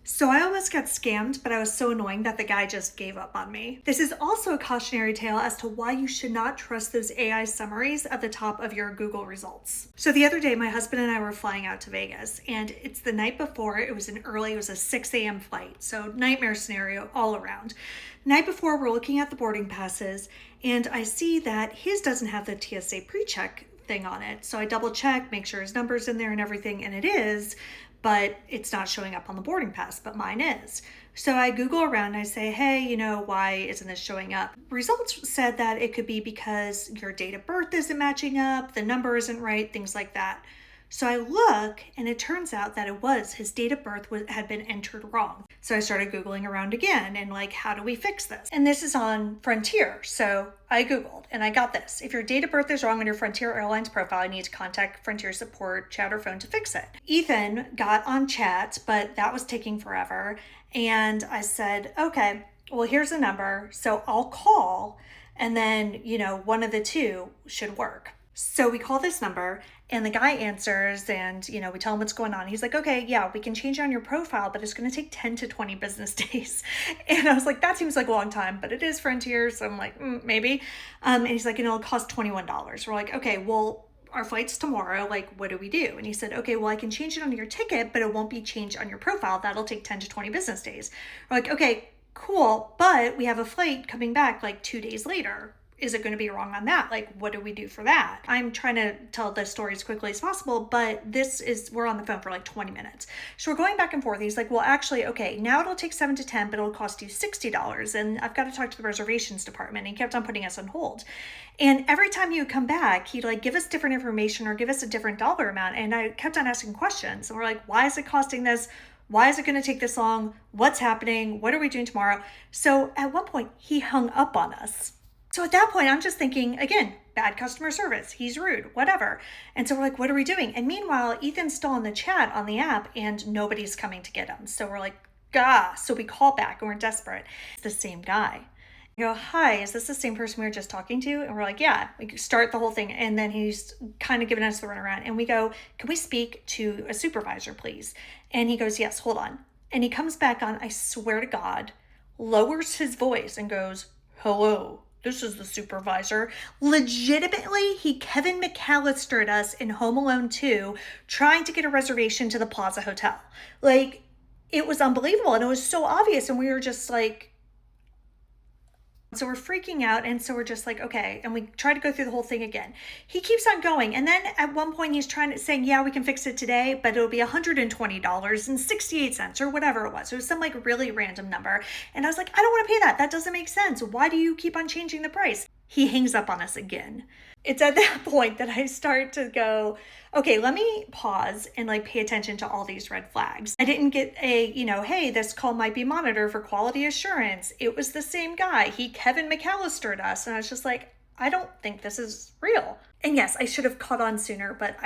So I almost got scammed, but I was so annoying that the guy just gave up on me. This is also a cautionary tale as to why you should not trust those AI summaries at the top of your Google results. So the other day, my husband and I were flying out to Vegas, and it's the night before. It was a 6 a.m. flight. So nightmare scenario all around. Night before, we're looking at the boarding passes, and I see that his doesn't have the TSA pre-check thing on it. So I double check, make sure his number's in there and everything, and it is, but it's not showing up on the boarding pass, but mine is. So I Google around and I say, hey, why isn't this showing up? Results said that it could be because your date of birth isn't matching up, the number isn't right, things like that. So I look, and it turns out that his date of birth had been entered wrong. So I started Googling around again and how do we fix this? And this is on Frontier. So I Googled and I got this. If your date of birth is wrong on your Frontier Airlines profile, you need to contact Frontier support, chat or phone to fix it. Ethan got on chat, but that was taking forever. And I said, okay, well, here's a number. So I'll call, and then, one of the two should work. So we call this number, and the guy answers, and we tell him what's going on. He's like, okay, yeah, we can change it on your profile, but it's going to take 10 to 20 business days. And I was like, that seems like a long time, but it is Frontier, so I'm like, maybe. And he's like, it'll cost $21. We're like, okay, well, our flight's tomorrow. What do we do? And he said, okay, well, I can change it on your ticket, but it won't be changed on your profile. That'll take 10 to 20 business days. We're like, okay, cool, but we have a flight coming back 2 days later. Is it going to be wrong on that? What do we do for that? I'm trying to tell the story as quickly as possible, but we're on the phone for 20 minutes. So we're going back and forth. He's like, well, actually, okay, now it'll take 7 to 10, but it'll cost you $60. And I've got to talk to the reservations department. And he kept on putting us on hold. And every time he would come back, he'd give us different information or give us a different dollar amount. And I kept on asking questions. And we're like, why is it costing this? Why is it going to take this long? What's happening? What are we doing tomorrow? So at one point, he hung up on us. So at that point, I'm just thinking, again, bad customer service. He's rude, whatever. And so we're like, what are we doing? And meanwhile, Ethan's still in the chat on the app and nobody's coming to get him. So we're like, gah. So we call back and we're desperate. It's the same guy. I go, hi, is this the same person we were just talking to? And we're like, yeah. We start the whole thing. And then he's kind of giving us the runaround. And we go, can we speak to a supervisor, please? And he goes, yes, hold on. And he comes back on, I swear to God, lowers his voice and goes, hello. This is the supervisor. Legitimately, he Kevin McAllistered us in Home Alone 2 trying to get a reservation to the Plaza Hotel. It was unbelievable, and it was so obvious, and we were just so we're freaking out, and so we're just okay, and we try to go through the whole thing again. He keeps on going, and then at one point he's saying, yeah, we can fix it today, but it'll be $120.68 or whatever it was. It was some really random number, and I was like, I don't want to pay that. That doesn't make sense. Why do you keep on changing the price? He hangs up on us again. It's at that point that I start to go, okay, let me pause and pay attention to all these red flags. I didn't get a, hey, this call might be monitored for quality assurance. It was the same guy. He Kevin McAllistered us. And I was just like, I don't think this is real. And yes, I should have caught on sooner, but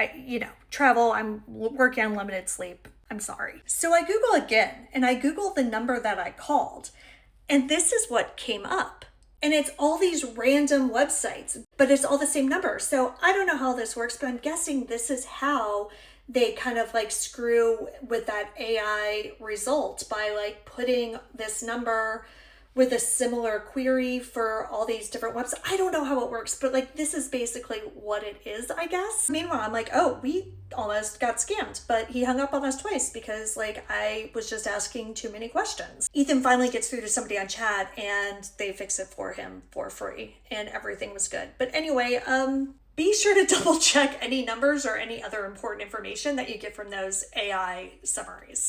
travel, I'm working on limited sleep. I'm sorry. So I Google again, and I Google the number that I called. And this is what came up. And it's all these random websites, but it's all the same number. So I don't know how this works, but I'm guessing this is how they kind of screw with that AI result by putting this number with a similar query for all these different websites. I don't know how it works, but this is basically what it is, I guess. Meanwhile, I'm oh, we almost got scammed, but he hung up on us twice because I was just asking too many questions. Ethan finally gets through to somebody on chat and they fix it for him for free and everything was good. But anyway, be sure to double check any numbers or any other important information that you get from those AI summaries.